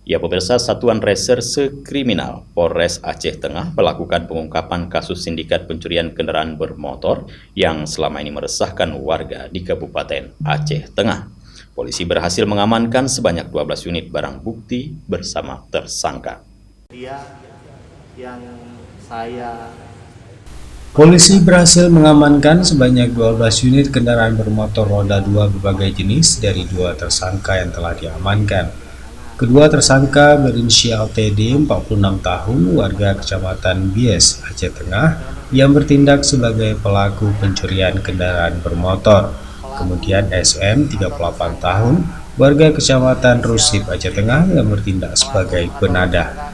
Ya pemirsa, Satuan Reserse Kriminal Polres Aceh Tengah melakukan pengungkapan kasus sindikat pencurian kendaraan bermotor yang selama ini meresahkan warga di Kabupaten Aceh Tengah. Polisi berhasil mengamankan sebanyak 12 unit barang bukti bersama tersangka. Polisi berhasil mengamankan sebanyak 12 unit kendaraan bermotor roda 2 berbagai jenis dari 2 tersangka yang telah diamankan. Kedua tersangka berinisial TD, 46 tahun, warga Kecamatan Bies, Aceh Tengah, yang bertindak sebagai pelaku pencurian kendaraan bermotor. Kemudian SM, 38 tahun, warga Kecamatan Rusip, Aceh Tengah, yang bertindak sebagai penadah.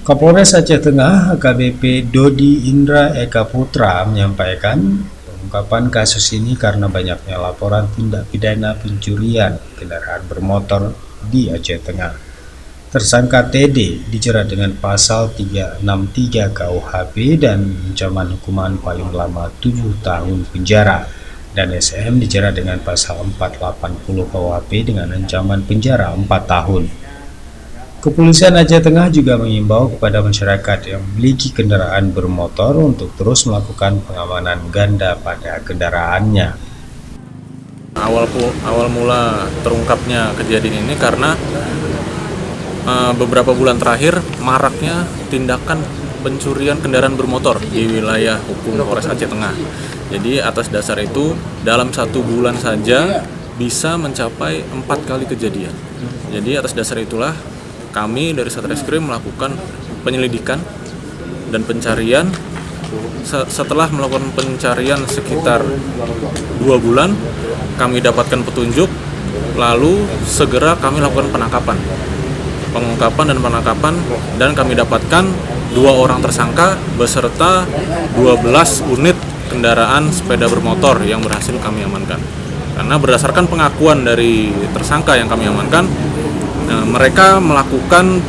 Kapolres Aceh Tengah, AKBP Dodi Indra Eka Putra, menyampaikan pengungkapan kasus ini karena banyaknya laporan tindak pidana pencurian kendaraan bermotor di Aceh Tengah. Tersangka TD dijerat dengan pasal 363 KUHP dan ancaman hukuman paling lama 7 tahun penjara, dan SM dijerat dengan pasal 480 KUHP dengan ancaman penjara 4 tahun. Kepolisian Aceh Tengah juga mengimbau kepada masyarakat yang memiliki kendaraan bermotor untuk terus melakukan pengamanan ganda pada kendaraannya. Awal mula terungkapnya kejadian ini karena beberapa bulan terakhir maraknya tindakan pencurian kendaraan bermotor di wilayah hukum Polres Aceh Tengah. Jadi atas dasar itu dalam 1 bulan saja bisa mencapai 4 kali kejadian. Jadi atas dasar itulah kami dari Satreskrim melakukan penyelidikan dan pencarian. Setelah melakukan pencarian sekitar 2 bulan, kami dapatkan petunjuk, lalu segera kami lakukan pengungkapan dan penangkapan, dan kami dapatkan 2 orang tersangka beserta 12 unit kendaraan sepeda bermotor yang berhasil kami amankan. Karena berdasarkan pengakuan dari tersangka yang kami amankan, mereka melakukan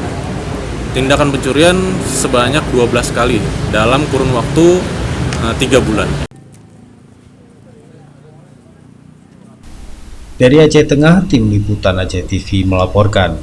tindakan pencurian sebanyak 12 kali dalam kurun waktu 3 bulan. Dari Aceh Tengah, Tim Liputan Aceh TV melaporkan.